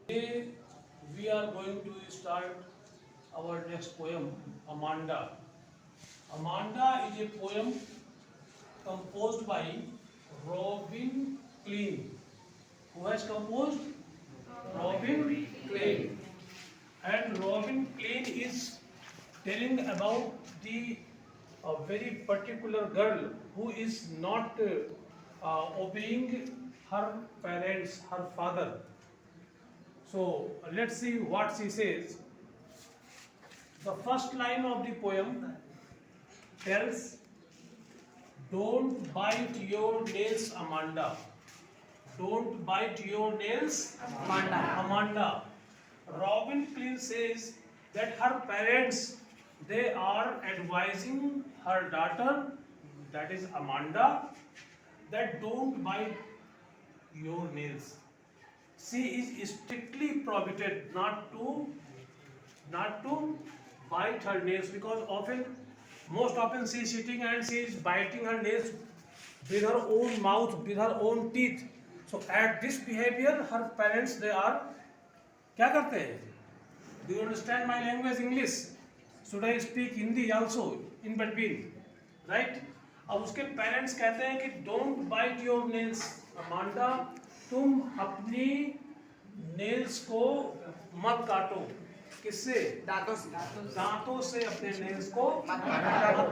Today we are going to start our next poem, Amanda. Amanda is a poem composed by Robin Klein. Who has composed? Robin Klein. And Robin Klein is telling about the a very particular girl who is not obeying her parents, her father. So let's see what she says. The first line of the poem tells, "Don't bite your nails, Amanda. Don't bite your nails, Amanda." Amanda. Robin Klein says that her parents, they are advising her daughter, that is Amanda, that don't bite your nails. She is strictly prohibited not to bite her nails, because most often she is sitting and she is biting her nails with her own mouth, with her own teeth. So at this behavior, her parents, they are क्या करते हैं? Do you understand my language English? Should I speak Hindi also in between? Right? अब उसके parents कहते हैं कि don't bite your nails, Amanda तुम अपनी नेल्स को मत काटो। किससे? दांतों से अपने नेल्स को मत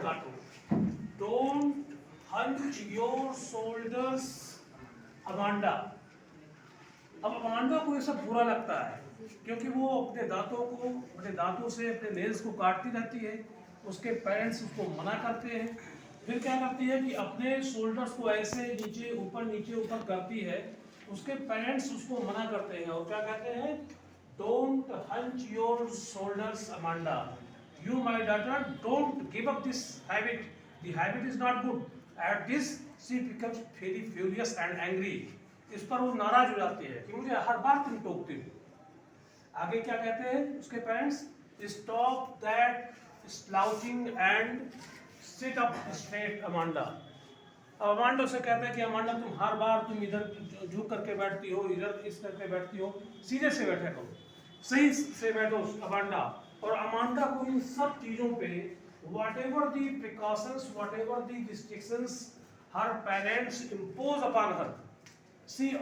काटो। Don't hunch your shoulders, Amanda. अब अमांडा को ये सब बुरा लगता है क्योंकि वो अपने दांतों से अपने नेल्स को काटती रहती है। उसके पेरेंट्स उसको मना करते हैं। फिर क्या करती है कि अपने शोल्डर्स को ऐसे नीचे ऊपर करती है। उसके पेरेंट्स उसको मना करते हैं और क्या कहते हैं? Don't hunch your shoulders, Amanda. You my daughter, don't give up this habit. The habit is not good. At this she becomes very furious and angry. इस पर वो नाराज हो जाती है कि मुझे हर बार तुम टोकती हो। आगे क्या कहते हैं उसके parents? Stop that slouching and sit up straight, Amanda. Amanda से कहते हैं कि अमांडा तुम इधर झुक करके बैठती हो, इधर इस करके बैठती हो, सीधे से बैठा करो, सही से बैठो अमांडा। और अमांडा को इन सब चीजों पे whatever the precautions, whatever the restrictions her parents impose upon her, she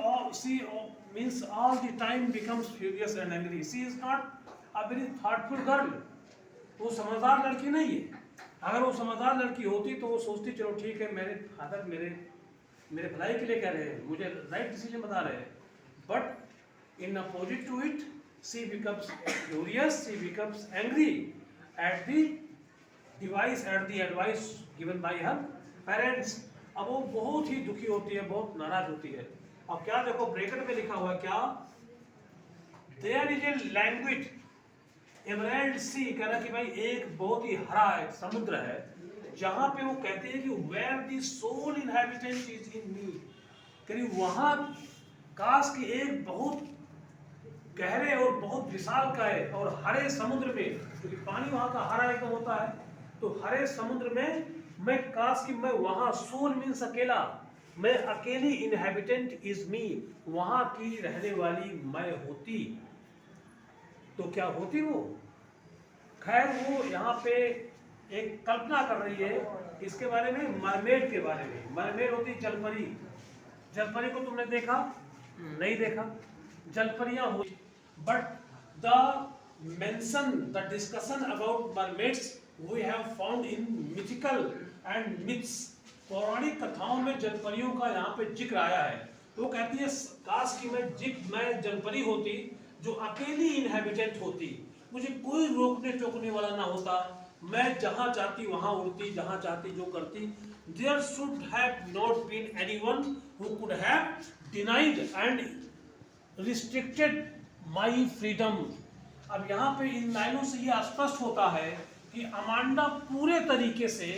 means all the time becomes furious and angry. She is not a very thoughtful girl. वो समझदार लड़की नहीं है। अगर वो समझदार लड़की होती तो वो सोचती चलो ठीक है, मेरे फादर मेरे भलाई के लिए कह रहे हैं, मुझे राइट डिसीजन बता रहे हैं। But in opposite to it she becomes furious, she becomes angry at the advice given by her parents. अब वो बहुत ही दुखी होती है, बहुत नाराज होती है। अब क्या देखो ब्रैकेट में लिखा हुआ है क्या? There is a language emerald sea, कह रहा कि भाई एक बहुत ही हरा एक समुद्र है जहां पे वो कहते हैं कि where the soul inhabitant is in me, करीब वहां काश की एक बहुत गहरे और बहुत विशाल का है और हरे समुद्र में, क्योंकि पानी वहां का हरा एकदम होता है, तो हरे समुद्र में मैं काश कि मैं वहां, सोल मीन्स अकेला, मैं अकेली, इनहैबिटेंट इज मी, वहां की रहने वाली मैं होती तो क्या होती वो? खैर वो यहाँ पे एक कल्पना कर रही है इसके बारे में, मरमेड के बारे में। मरमेड होती जलपरी। जलपरी को तुमने देखा? नहीं देखा। जलपरियां हो, but the discussion about mermaids we have found in mythical and myths. पौराणिक कथाओं में जलपरियों का यहाँ पे जिक्र आया है। तो वो कहती है काश कि मैं जलपरी होती जो अकेली इनहैबिटेंट होती, मुझे कोई रोकने टोकने वाला ना होता, मैं जहां चाहती वहां उड़ती, जहां चाहती जो करती। There should have not been anyone who could have denied and restricted my freedom. अब यहाँ पे इन लाइनों से ये स्पष्ट होता है कि अमांडा पूरे तरीके से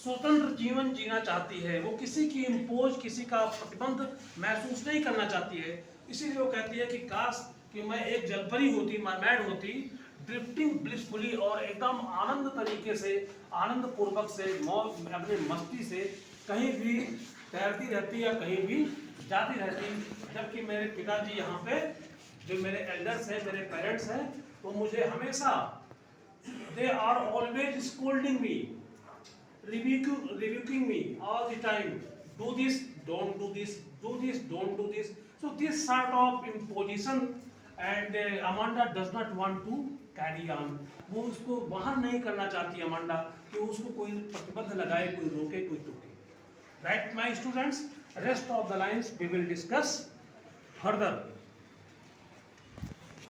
स्वतंत्र जीवन जीना चाहती है। वो किसी की इम्पोज, किसी का प्रतिबंध महसूस नहीं करना चाहती है। इसीलिए वो कहती है कि काश कि मैं एक जलपरी होती, मरमेड होती, ड्रिफ्टिंग ब्लिसफुली, और एकदम आनंद तरीके से, आनंद पूर्वक से, अपनी मस्ती से कहीं भी तैरती रहती या कहीं भी जाती रहती, जबकि मेरे पिताजी यहाँ पे जो मेरे एल्डर्स हैं, मेरे पेरेंट्स हैं, वो मुझे हमेशा they are always scolding me, rebuking me all the time. Do this, don't do this, do this, don't do this. So this sort of imposition, and Amanda does not want to carry on. वो उसको बाहर नहीं करना चाहती Amanda कि उसको कोई प्रतिबद्ध लगाए, कोई रोके, कोई टोके. Right, my students? Rest of the lines we will discuss further.